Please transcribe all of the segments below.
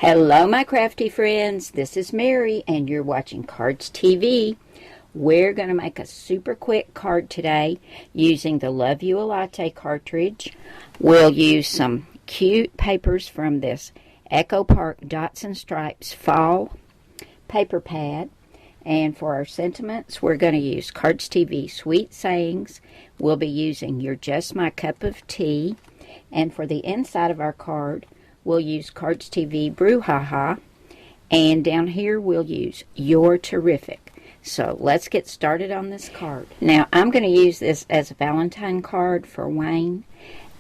Hello, my crafty friends. This is Mary, and you're watching Cardz TV. We're going to make a super quick card today using the Love You a Latte cartridge. We'll use some cute papers from this Echo Park Dots and Stripes Fall paper pad. And for our sentiments, we're going to use Cardz TV Sweet Sayings. We'll be using You're Just My Cup of Tea. And for the inside of our card, we'll use Cardz TV Brouhaha. And down here, we'll use You're Terrific. So let's get started on this card. Now, I'm going to use this as a Valentine card for Wayne.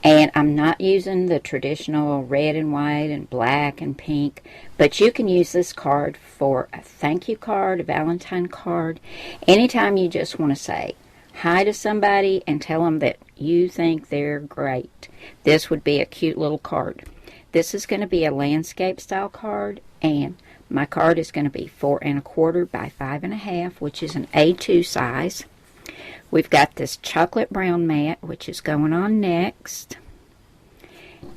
And I'm not using the traditional red and white and black and pink, but you can use this card for a thank you card, a Valentine card, anytime you just want to say hi to somebody and tell them that you think they're great. This would be a cute little card. This is going to be a landscape style card, and my card is going to be 4 1/4 by 5 1/2, which is an A2 size. We've got this chocolate brown mat, which is going on next.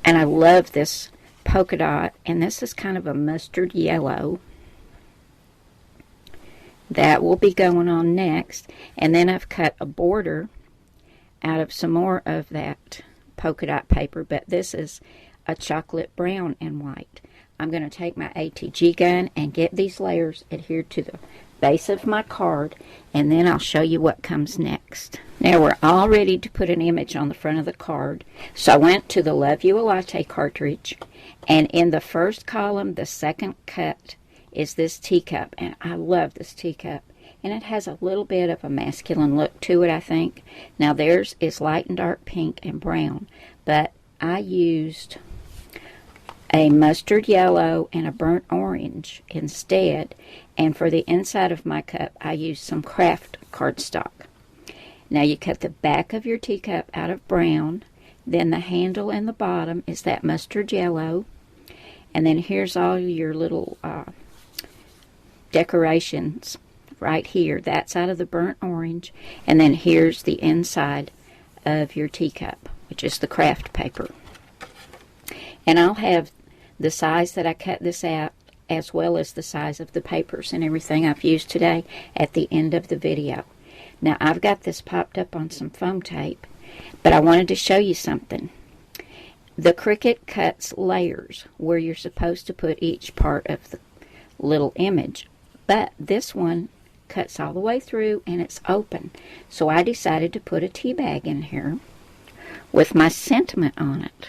And I love this polka dot, and this is kind of a mustard yellow. That will be going on next. And then I've cut a border out of some more of that polka dot paper, but this is a chocolate brown and white. I'm going to take my ATG gun and get these layers adhered to the base of my card, and then I'll show you what comes next. Now we're all ready to put an image on the front of the card, so I went to the Love You a Latte cartridge, and in the first column, the second cut is this teacup, and I love this teacup, and it has a little bit of a masculine look to it, I think. Now theirs is light and dark pink and brown, but I used a mustard yellow and a burnt orange instead, and for the inside of my cup I used some craft cardstock. Now you cut the back of your teacup out of brown, then the handle and the bottom is that mustard yellow, and then here's all your little decorations right here. That's out of the burnt orange, and then here's the inside of your teacup, which is the craft paper. And I'll have the size that I cut this out, as well as the size of the papers and everything I've used today, at the end of the video. Now I've got this popped up on some foam tape, but I wanted to show you something. The Cricut cuts layers where you're supposed to put each part of the little image, but this one cuts all the way through and it's open. So I decided to put a tea bag in here with my sentiment on it.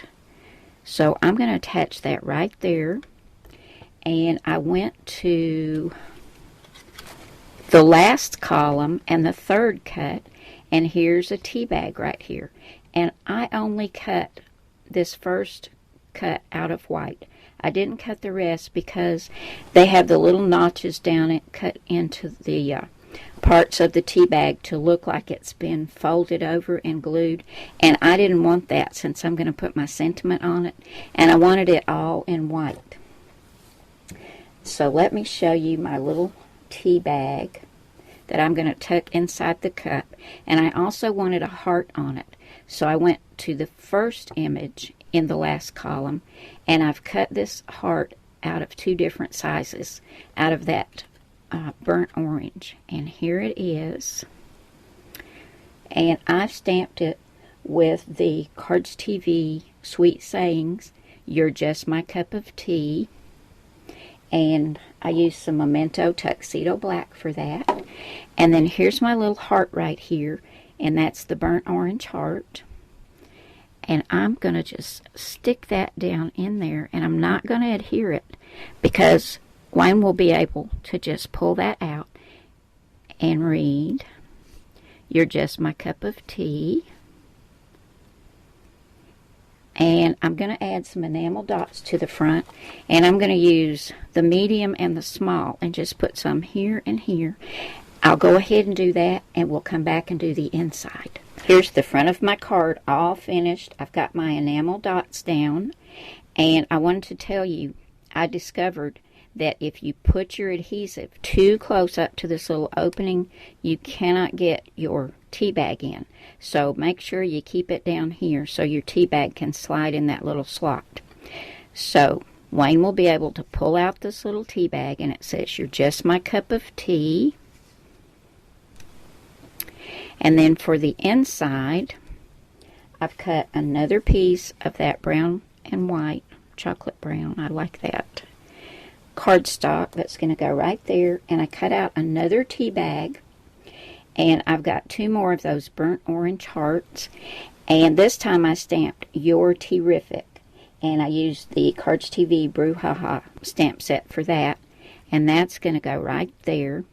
So I'm going to attach that right there. And I went to the last column and the third cut, and here's a tea bag right here. And I only cut this first cut out of white. I didn't cut the rest because they have the little notches down it cut into the parts of the tea bag to look like it's been folded over and glued, and I didn't want that since I'm going to put my sentiment on it, and I wanted it all in white. So let me show you my little tea bag that I'm going to tuck inside the cup, and I also wanted a heart on it, so I went to the first image in the last column, and I've cut this heart out of 2 different sizes out of that burnt orange, and here it is, and I've stamped it with the Cardz TV Sweet Sayings You're Just My Cup of Tea, and I used some Memento Tuxedo Black for that. And then here's my little heart right here, and that's the burnt orange heart, and I'm going to just stick that down in there, and I'm not going to adhere it because Wayne will be able to just pull that out and read, You're Just My Cup of Tea. And I'm going to add some enamel dots to the front, and I'm going to use the medium and the small and just put some here and here. I'll go ahead and do that, and we'll come back and do the inside. Here's the front of my card all finished. I've got my enamel dots down, and I wanted to tell you I discovered that if you put your adhesive too close up to this little opening, you cannot get your tea bag in. So make sure you keep it down here so your tea bag can slide in that little slot. So Wayne will be able to pull out this little tea bag, and it says, "You're just my cup of tea." And then for the inside, I've cut another piece of that brown and white, chocolate brown, I like that, cardstock that's going to go right there. And I cut out another tea bag, and I've got 2 more of those burnt orange hearts. And this time I stamped "Your Terrific." And I used the Cardz TV Brouhaha stamp set for that. And that's going to go right there.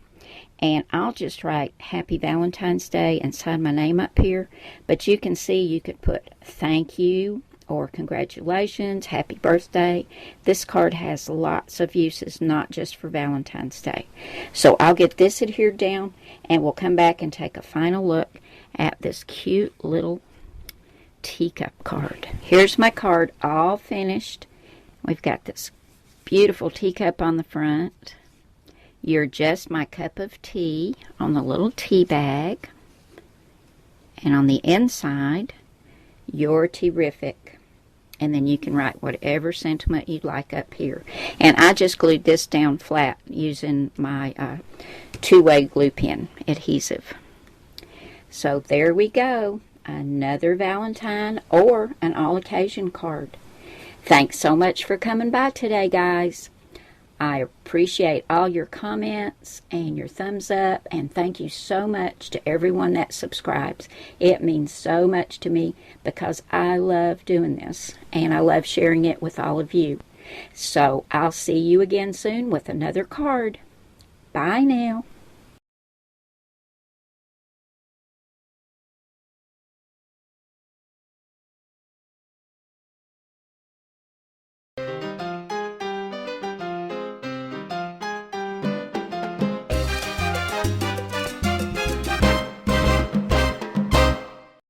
And I'll just write "Happy Valentine's Day" and sign my name up here. But you can see you could put "Thank you" or "Congratulations," "Happy Birthday." This card has lots of uses, not just for Valentine's Day. So I'll get this adhered down, and we'll come back and take a final look at this cute little teacup card. Here's my card all finished. We've got this beautiful teacup on the front. "You're just my cup of tea" on the little tea bag. And on the inside, "You're terrific." And then you can write whatever sentiment you'd like up here. And I just glued this down flat using my 2-way glue pen adhesive. So there we go. Another Valentine or an all-occasion card. Thanks so much for coming by today, guys. I appreciate all your comments and your thumbs up, and thank you so much to everyone that subscribes. It means so much to me because I love doing this, and I love sharing it with all of you. So I'll see you again soon with another card. Bye now.